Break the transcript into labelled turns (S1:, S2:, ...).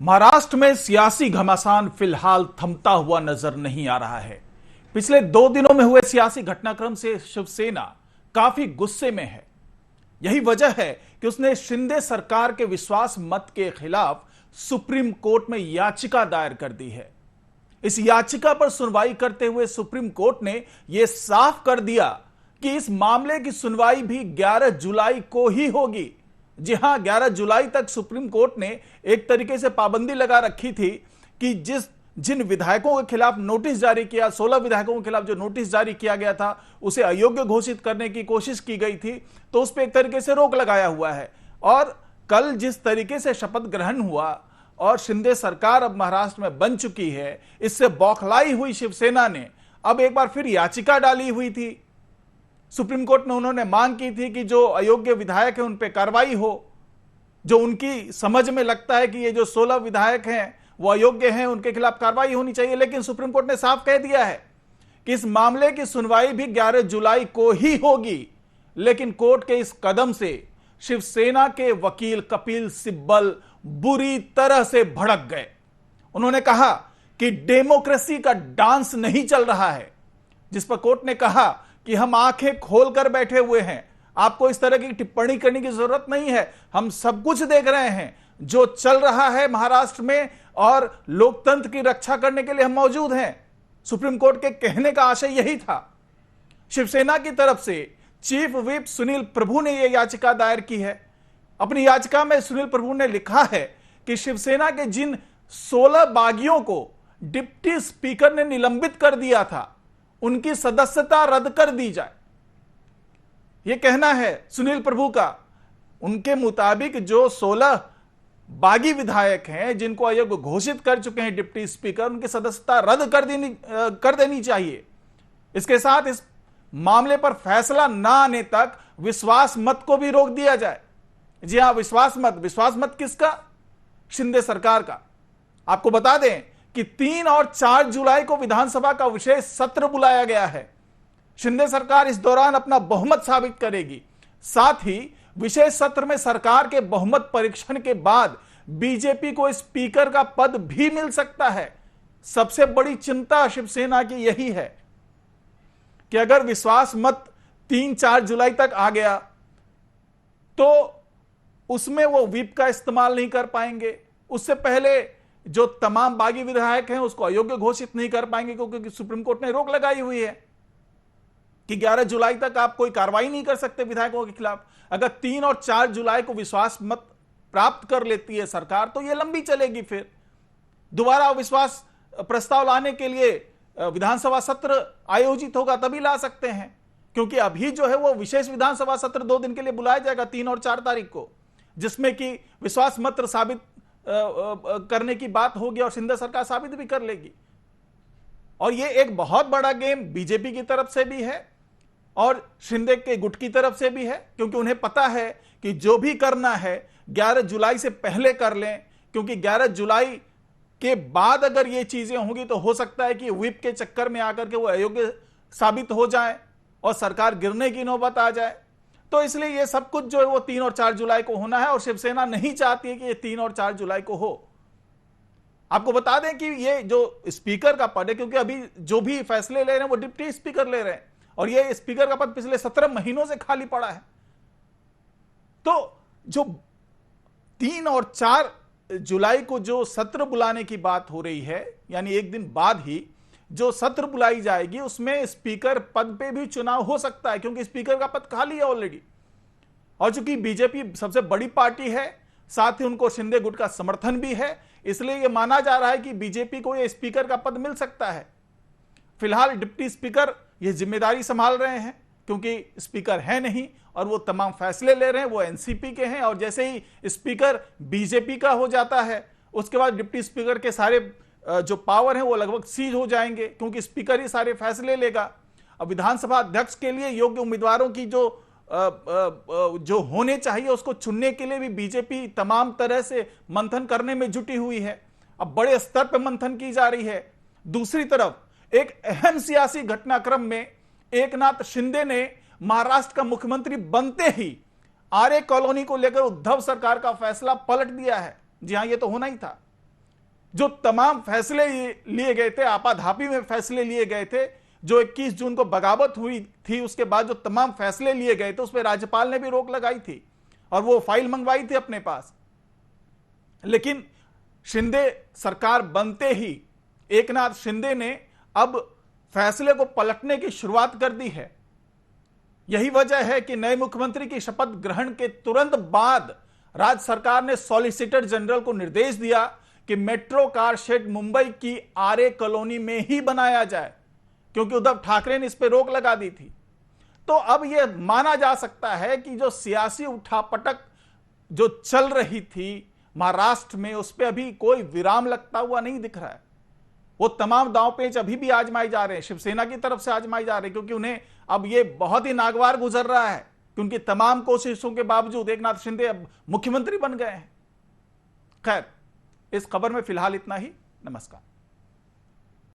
S1: महाराष्ट्र में सियासी घमासान फिलहाल थमता हुआ नजर नहीं आ रहा है। पिछले 2 दिनों में हुए सियासी घटनाक्रम से शिवसेना काफी गुस्से में है। यही वजह है कि उसने शिंदे सरकार के विश्वास मत के खिलाफ सुप्रीम कोर्ट में याचिका दायर कर दी है। इस याचिका पर सुनवाई करते हुए सुप्रीम कोर्ट ने यह साफ कर दिया कि इस मामले की सुनवाई भी 11 जुलाई को ही होगी। जी हां, 11 जुलाई तक सुप्रीम कोर्ट ने एक तरीके से पाबंदी लगा रखी थी कि जिन विधायकों के खिलाफ नोटिस जारी किया, 16 विधायकों के खिलाफ जो नोटिस जारी किया गया था उसे अयोग्य घोषित करने की कोशिश की गई थी, तो उस पर एक तरीके से रोक लगाया हुआ है। और कल जिस तरीके से शपथ ग्रहण हुआ और शिंदे सरकार अब महाराष्ट्र में बन चुकी है, इससे बौखलाई हुई शिवसेना ने अब एक बार फिर याचिका डाली हुई थी सुप्रीम कोर्ट में। उन्होंने मांग की थी कि जो अयोग्य विधायक हैं उन पर कार्रवाई हो। जो उनकी समझ में लगता है कि ये जो 16 विधायक हैं वो अयोग्य हैं, उनके खिलाफ कार्रवाई होनी चाहिए। लेकिन सुप्रीम कोर्ट ने साफ कह दिया है कि इस मामले की सुनवाई भी 11 जुलाई को ही होगी। लेकिन कोर्ट के इस कदम से शिवसेना के वकील कपिल सिब्बल बुरी तरह से भड़क गए। उन्होंने कहा कि डेमोक्रेसी का डांस नहीं चल रहा है, जिस पर कोर्ट ने कहा कि हम आंखें खोलकर बैठे हुए हैं, आपको इस तरह की टिप्पणी करने की जरूरत नहीं है, हम सब कुछ देख रहे हैं जो चल रहा है महाराष्ट्र में और लोकतंत्र की रक्षा करने के लिए हम मौजूद हैं। सुप्रीम कोर्ट के कहने का आशय यही था। शिवसेना की तरफ से चीफ व्हिप सुनील प्रभु ने यह याचिका दायर की है। अपनी याचिका में सुनील प्रभु ने लिखा है कि शिवसेना के जिन 16 बागियों को डिप्टी स्पीकर ने निलंबित कर दिया था, उनकी सदस्यता रद्द कर दी जाए। यह कहना है सुनील प्रभु का। उनके मुताबिक जो 16 बागी विधायक हैं जिनको अयोग्य घोषित कर चुके हैं डिप्टी स्पीकर, उनकी सदस्यता रद्द कर देनी चाहिए। इसके साथ इस मामले पर फैसला न आने तक विश्वास मत को भी रोक दिया जाए। जी हां, विश्वास मत किसका? शिंदे सरकार का। आपको बता दें कि 3 और 4 जुलाई को विधानसभा का विशेष सत्र बुलाया गया है। शिंदे सरकार इस दौरान अपना बहुमत साबित करेगी। साथ ही विशेष सत्र में सरकार के बहुमत परीक्षण के बाद बीजेपी को स्पीकर का पद भी मिल सकता है। सबसे बड़ी चिंता शिवसेना की यही है कि अगर विश्वास मत 3-4 जुलाई तक आ गया तो उसमें वो व्हिप का इस्तेमाल नहीं कर पाएंगे। उससे पहले जो तमाम बागी विधायक हैं उसको अयोग्य घोषित नहीं कर पाएंगे, क्योंकि सुप्रीम कोर्ट ने रोक लगाई हुई है कि 11 जुलाई तक आप कोई कार्रवाई नहीं कर सकते विधायकों के खिलाफ। अगर 3 और 4 जुलाई को विश्वास मत प्राप्त कर लेती है सरकार तो यह लंबी चलेगी। फिर दोबारा विश्वास प्रस्ताव लाने के लिए विधानसभा सत्र आयोजित होगा, तभी ला सकते हैं। क्योंकि अभी जो है वो विशेष विधानसभा सत्र 2 दिन के लिए बुलाया जाएगा, 3 और 4 तारीख को, जिसमें कि विश्वास मत साबित करने की बात होगी और शिंदे सरकार साबित भी कर लेगी। और यह एक बहुत बड़ा गेम बीजेपी की तरफ से भी है और शिंदे के गुट की तरफ से भी है, क्योंकि उन्हें पता है कि जो भी करना है 11 जुलाई से पहले कर लें, क्योंकि 11 जुलाई के बाद अगर ये चीजें होंगी तो हो सकता है कि व्हिप के चक्कर में आकर के वो अयोग्य साबित हो जाए और सरकार गिरने की नौबत आ जाए। तो इसलिए ये सब कुछ जो है वो 3 और 4 जुलाई को होना है और शिवसेना नहीं चाहती है कि ये 3 और 4 जुलाई को हो। आपको बता दें कि ये जो स्पीकर का पद है, क्योंकि अभी जो भी फैसले ले रहे हैं वो डिप्टी स्पीकर ले रहे हैं और ये स्पीकर का पद पिछले 17 महीनों से खाली पड़ा है। तो जो 3 और 4 जुलाई को जो सत्र बुलाने की बात हो रही है, यानी एक दिन बाद ही जो सत्र बुलाई जाएगी, उसमें स्पीकर पद पे भी चुनाव हो सकता है, क्योंकि स्पीकर का पद खाली है ऑलरेडी। और चूंकि बीजेपी सबसे बड़ी पार्टी है, साथ ही उनको शिंदे गुट का समर्थन भी है, इसलिए यह माना जा रहा है कि बीजेपी को यह स्पीकर का पद मिल सकता है। फिलहाल डिप्टी स्पीकर यह जिम्मेदारी संभाल रहे हैं, क्योंकि स्पीकर है नहीं और वो तमाम फैसले ले रहे हैं, वो एनसीपी के हैं। और जैसे ही स्पीकर बीजेपी का हो जाता है, उसके बाद डिप्टी स्पीकर के सारे जो पावर है वो लगभग सीज हो जाएंगे, क्योंकि स्पीकर ही सारे फैसले लेगा। अब विधानसभा अध्यक्ष के लिए योग्य उम्मीदवारों की जो होने चाहिए उसको चुनने के लिए भी बीजेपी तमाम तरह से मंथन करने में जुटी हुई है। अब बड़े स्तर पर मंथन की जा रही है। दूसरी तरफ एक अहम सियासी घटनाक्रम में एकनाथ शिंदे ने महाराष्ट्र का मुख्यमंत्री बनते ही आर्य कॉलोनी को लेकर उद्धव सरकार का फैसला पलट दिया है। जी हां, यह तो होना ही था। जो तमाम फैसले लिए गए थे, आपाधापी में फैसले लिए गए थे, जो 21 जून को बगावत हुई थी उसके बाद जो तमाम फैसले लिए गए थे उस पर राज्यपाल ने भी रोक लगाई थी और वो फाइल मंगवाई थी अपने पास। लेकिन शिंदे सरकार बनते ही एकनाथ शिंदे ने अब फैसले को पलटने की शुरुआत कर दी है। यही वजह है कि नए मुख्यमंत्री की शपथ ग्रहण के तुरंत बाद राज्य सरकार ने सॉलिसिटर जनरल को निर्देश दिया कि मेट्रो कार शेड मुंबई की आरे कॉलोनी में ही बनाया जाए, क्योंकि उद्धव ठाकरे ने इस पर रोक लगा दी थी। तो अब यह माना जा सकता है कि जो सियासी उठापटक जो चल रही थी महाराष्ट्र में, उस पर अभी कोई विराम लगता हुआ नहीं दिख रहा है। वो तमाम दांवपेच अभी भी आजमाए जा रहे हैं, शिवसेना की तरफ से आजमाए जा रहे हैं, क्योंकि उन्हें अब ये बहुत ही नागवार गुजर रहा है कि उनकी तमाम कोशिशों के बावजूद एकनाथ शिंदे अब मुख्यमंत्री बन गए हैं। खैर, इस खबर में फिलहाल इतना ही। नमस्कार।